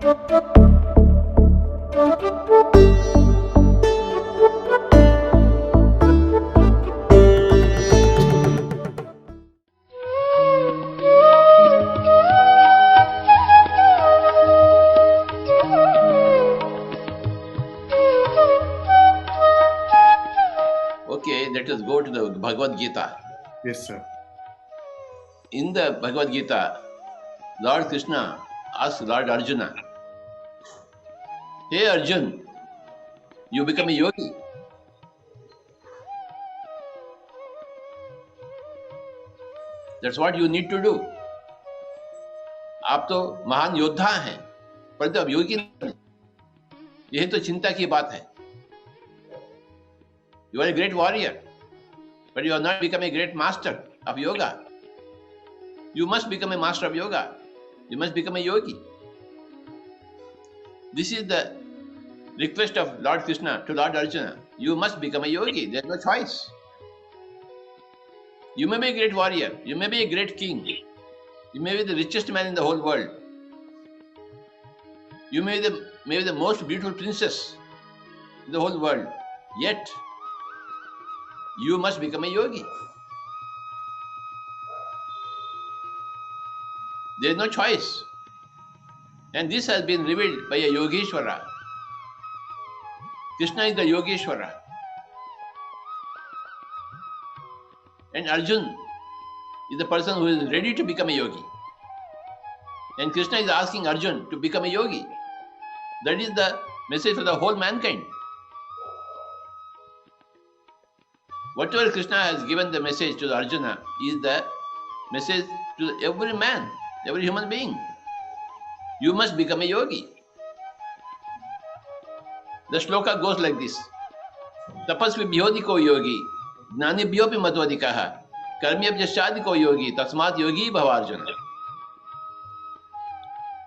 Okay, let us go to the Bhagavad Gita. Yes, sir. In the Bhagavad Gita, Lord Krishna asked Lord Arjuna, "Hey Arjun, you become a yogi. That's what you need to do. आप तो महान योद्धा हैं, परंतु अब योगी नहीं। यही तो चिंता की बात है। You are a great warrior, but you have not become a great master of yoga. You must become a master of yoga. You must become a yogi." This is the request of Lord Krishna to Lord Arjuna. You must become a yogi. There is no choice. You may be a great warrior. You may be a great king. You may be the richest man in the whole world. You may be the most beautiful princess in the whole world. Yet, you must become a yogi. There is no choice. And this has been revealed by a Yogeshwara. Krishna is the Yogeshwara. And Arjun is the person who is ready to become a yogi. And Krishna is asking Arjun to become a yogi. That is the message for the whole mankind. Whatever Krishna has given the message to Arjuna is the message to every man, every human being. You must become a yogi. The shloka goes like this. Tapasvi bhyodi ko yogi, gnani bhyopi matvadikaha, karmyabhya shadi ko yogi, tasmat yogi bhavarjuna.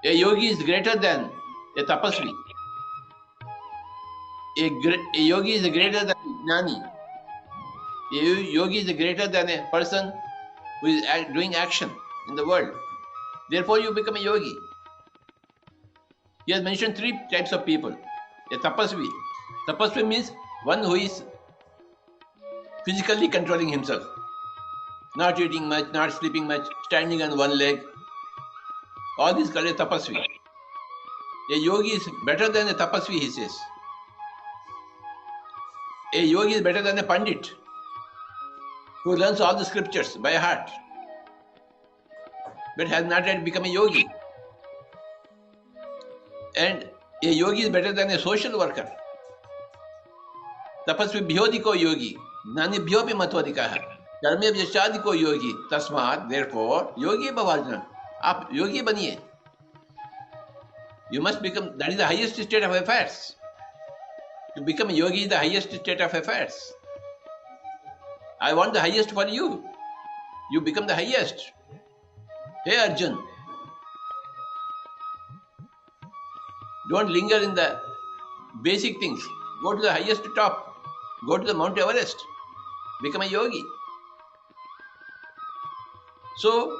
A yogi is greater than a tapasvi. A yogi is greater than a gnani. A yogi is greater than a person who is doing action in the world. Therefore, you become a yogi. He has mentioned three types of people. A tapasvi. Tapasvi means one who is physically controlling himself. Not eating much, not sleeping much, standing on one leg. All these called a tapasvi. A yogi is better than a tapasvi, he says. A yogi is better than a pandit who learns all the scriptures by heart but has not yet become a yogi. And a yogi is better than a social worker. Tapasvi bhyodi ko yogi, gnani bhyopi matvadikaha, karme vyashadi ko yogi, tasmat, therefore, yogi bhavarjuna. आप योगी बनिए. You must become, that is the highest state of affairs. To become a yogi is the highest state of affairs. I want the highest for you. You become the highest. Hey Arjun, don't linger in the basic things. Go to the highest top. Go to the Mount Everest. Become a yogi. So,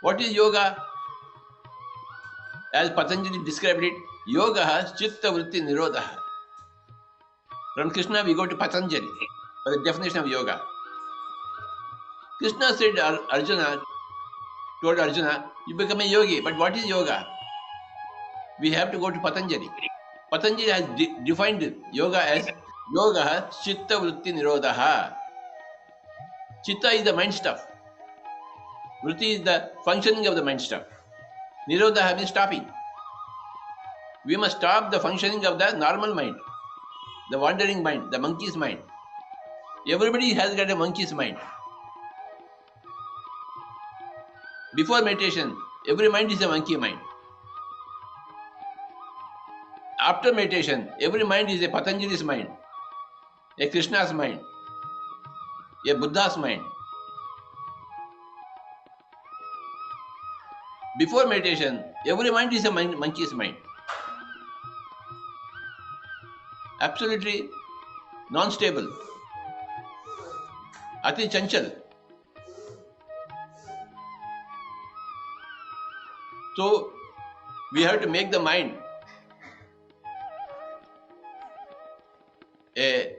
what is yoga? As Patanjali described it, yoga chitta vritti nirodha. From Krishna we go to Patanjali for the definition of yoga. Krishna said told Arjuna, you become a yogi, but what is yoga? We have to go to Patanjali. Patanjali has defined yoga as yoga chitta vritti nirodha. Chitta is the mind stuff. Vritti is the functioning of the mind stuff. Nirodha means stopping. We must stop the functioning of the normal mind, the wandering mind, the monkey's mind. Everybody has got a monkey's mind. Before meditation, every mind is a monkey mind. After meditation, every mind is a Patanjali's mind, a Krishna's mind, a Buddha's mind. Before meditation, every mind is a monkey's mind. Absolutely non-stable. Ati chanchal. So, We have to make the mind a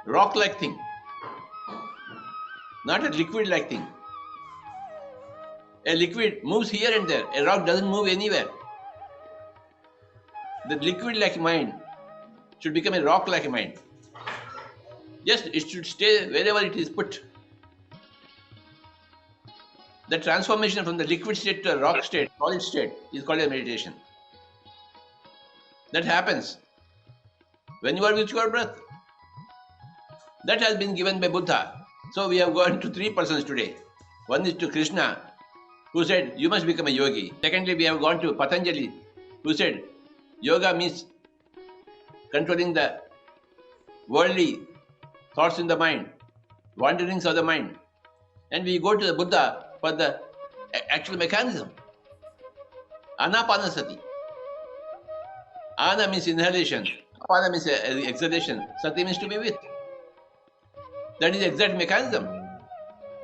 rock-like thing, not a liquid-like thing. A liquid moves here and there. A rock doesn't move anywhere. The liquid-like mind should become a rock-like mind. Just it should stay wherever it is put. The transformation from the liquid state to a rock state, solid state, is called a meditation. That happens when you are with your breath. That has been given by Buddha. So we have gone to three persons today. One is to Krishna, who said, you must become a yogi. Secondly, we have gone to Patanjali, who said, yoga means controlling the worldly thoughts in the mind, wanderings of the mind. And we go to the Buddha for the actual mechanism. Anapanasati. Ana means inhalation. Apana means exhalation. Sati means to be with. That is the exact mechanism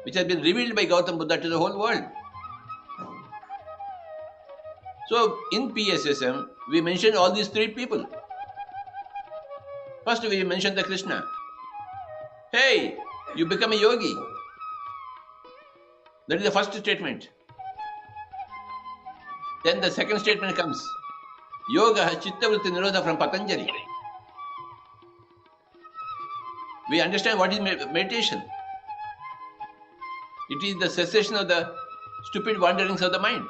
which has been revealed by Gautam Buddha to the whole world. So in PSSM, we mentioned all these three people. First we mentioned the Krishna. Hey, you become a yogi. That is the first statement. Then the second statement comes. Yoga Chitta Vritti Nirodha from Patanjali. We understand what is meditation. It is the cessation of the stupid wanderings of the mind.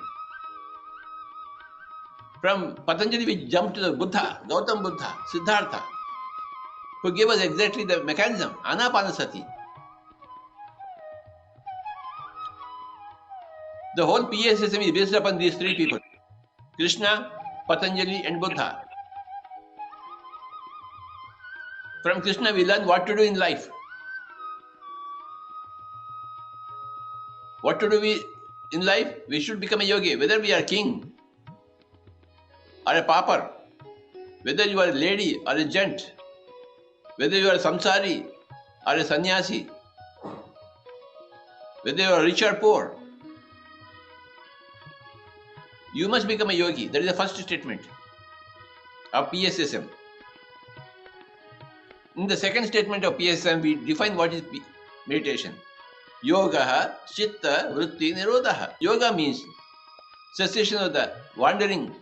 From Patanjali we jump to the Buddha, Gautam Buddha, Siddhartha, who gave us exactly the mechanism, Anapanasati. The whole PSSM is based upon these three people, Krishna, Patanjali and Buddha. From Krishna we learn what to do in life. What to do in life? We should become a yogi, whether we are king or a pauper, whether you are a lady or a gent, whether you are a samsari or a sannyasi, whether you are rich or poor. You must become a yogi. That is the first statement of PSSM. In the second statement of PSSM, we define what is meditation. Yoga Chitta Vritti Nirodha. Yoga means cessation of the wandering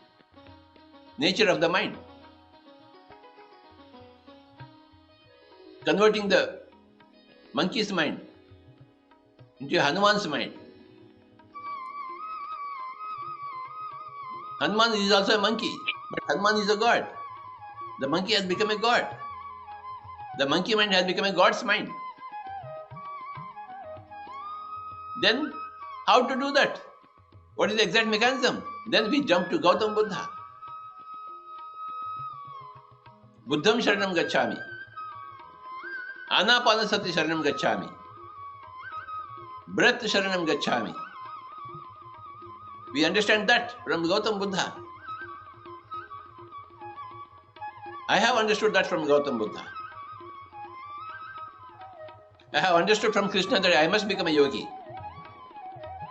nature of the mind. Converting the monkey's mind into Hanuman's mind. Hanuman is also a monkey, but Hanuman is a god. The monkey has become a god. The monkey mind has become a god's mind. Then, how to do that? What is the exact mechanism? Then we jump to Gautam Buddha. Buddham Sharanam Gacchami. Anapanasati Sharanam Gacchami. Breath Sharanam Gacchami. We understand that from Gautam Buddha. I have understood that from Gautam Buddha. I have understood from Krishna that I must become a yogi.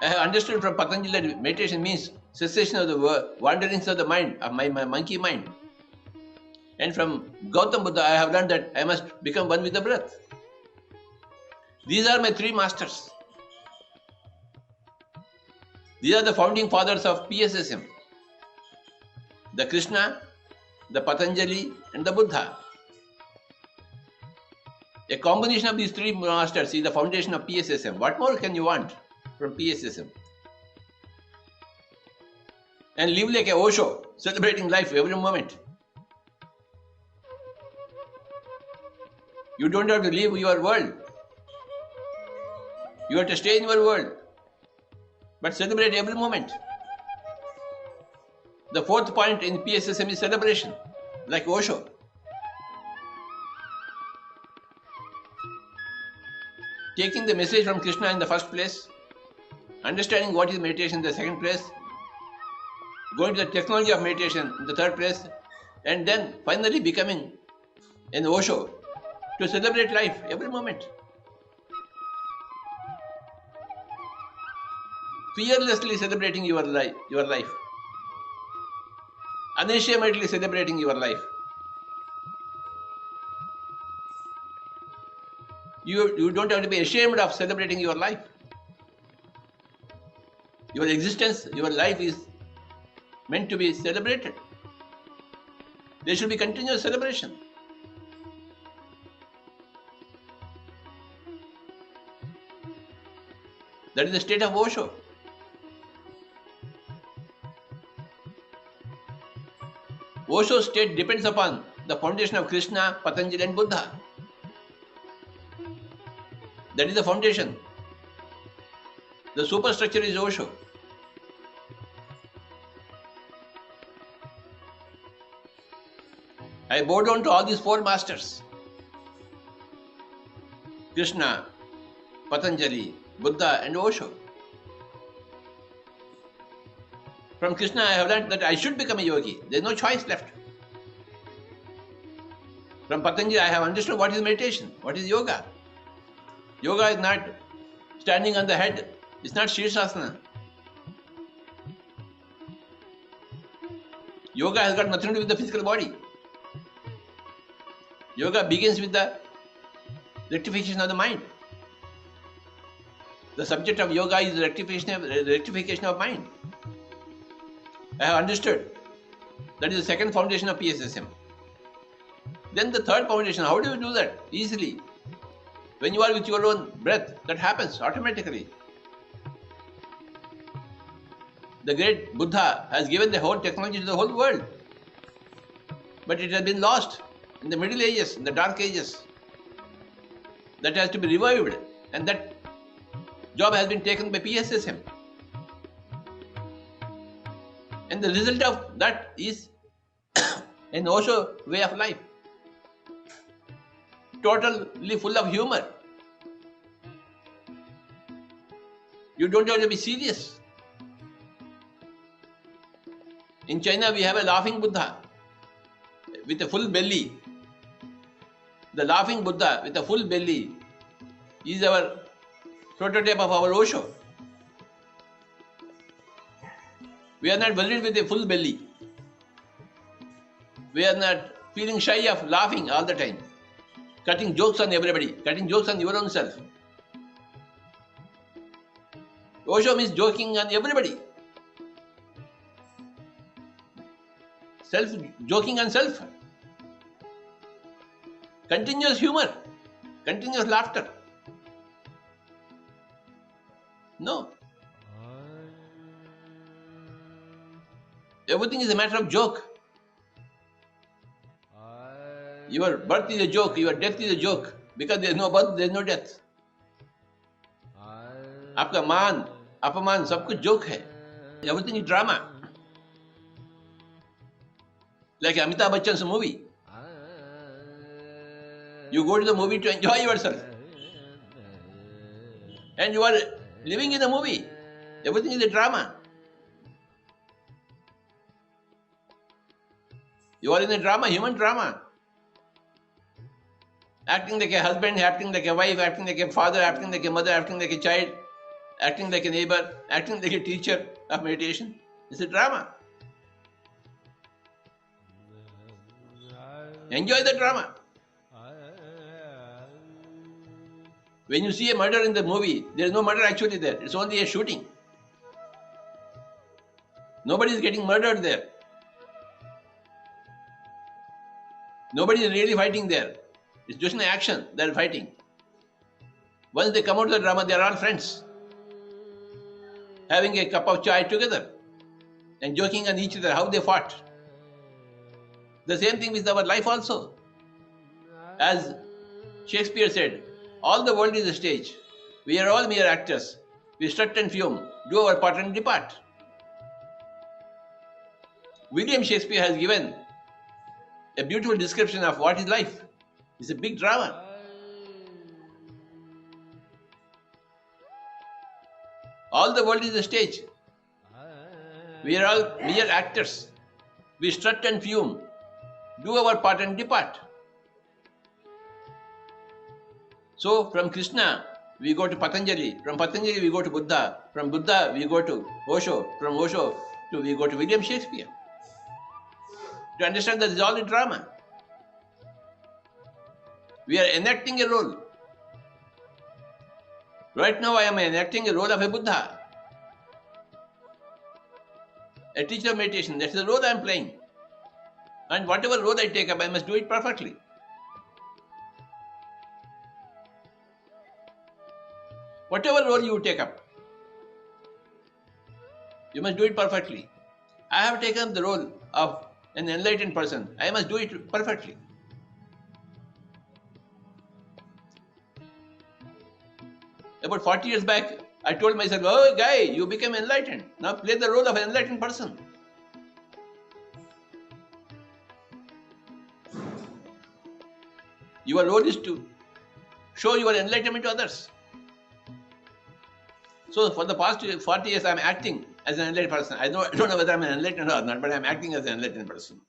I have understood from Patanjali that meditation means cessation of the wanderings of the mind, of my monkey mind. And from Gautam Buddha, I have learned that I must become one with the breath. These are my three masters. These are the founding fathers of PSSM. The Krishna, the Patanjali and the Buddha. A combination of these three masters is the foundation of PSSM. What more can you want from PSSM? And live like a Osho, celebrating life every moment. You don't have to leave your world. You have to stay in your world. But celebrate every moment. The fourth point in PSSM is celebration, like Osho. Taking the message from Krishna in the first place, understanding what is meditation in the second place, going to the technology of meditation in the third place, and then finally becoming an Osho to celebrate life every moment. Fearlessly celebrating your life. unashamedly celebrating your life. You don't have to be ashamed of celebrating your life. Your existence, your life is meant to be celebrated. There should be continuous celebration. That is the state of Osho. Osho's state depends upon the foundation of Krishna, Patanjali and Buddha. That is the foundation. The superstructure is Osho. I bow down to all these four masters: Krishna, Patanjali, Buddha and Osho. From Krishna I have learned that I should become a yogi. There is no choice left. From Patanjali I have understood what is meditation, what is yoga. Yoga is not standing on the head. It's not Shirshasana. Yoga has got nothing to do with the physical body. Yoga begins with the rectification of the mind. The subject of yoga is rectification of mind. I have understood. That is the second foundation of PSSM. Then the third foundation, how do you do that? Easily. When you are with your own breath, that happens automatically. The great Buddha has given the whole technology to the whole world. But it has been lost in the Middle Ages, in the Dark Ages. That has to be revived. And that job has been taken by PSSM. And the result of that is an Osho way of life. Totally full of humor. You don't have to be serious. In China, we have a laughing Buddha with a full belly. The laughing Buddha with a full belly is our prototype of our Osho. We are not worried with a full belly. We are not feeling shy of laughing all the time, cutting jokes on everybody, cutting jokes on your own self. Osho means joking on everybody. Joking on self. Continuous humor, continuous laughter. No. Everything is a matter of joke. Your birth is a joke, your death is a joke. Because there is no birth, there is no death. आपका मान, अपमान सब कुछ joke है. Everything is drama. Like Amitabh Bachchan's movie. You go to the movie to enjoy yourself. And you are living in the movie. Everything is a drama. You are in a drama, human drama. Acting like a husband, acting like a wife, acting like a father, acting like a mother, acting like a child, acting like a neighbor, acting like a teacher of meditation. It's a drama. Enjoy the drama. When you see a murder in the movie, there is no murder actually there. It's only a shooting. Nobody is getting murdered there. Nobody is really fighting there. It's just an action. They are fighting. Once they come out of the drama, they are all friends, having a cup of chai together and joking on each other how they fought. The same thing with our life also. As Shakespeare said, all the world is a stage. We are all mere actors. We strut and fume, do our part and depart. William Shakespeare has given a beautiful description of what is life. It's a big drama. All the world is a stage. We are all mere actors. We strut and fume, do our part and depart. So from Krishna, we go to Patanjali. From Patanjali, we go to Buddha. From Buddha, we go to Osho. From Osho, we go to William Shakespeare. to understand that this is all a drama. We are enacting a role. Right now, I am enacting a role of a Buddha, a teacher of meditation. That's the role I am playing. And whatever role I take up, I must do it perfectly. Whatever role you take up, you must do it perfectly. I have taken up the role of an enlightened person. I must do it perfectly. About 40 years back, I told myself, oh, guy, you became enlightened. Now play the role of an enlightened person. Your role is to show your enlightenment to others. So for the past 40 years, I'm acting as an enlightened person. I don't know whether I'm an enlightened or not, but I'm acting as an enlightened person.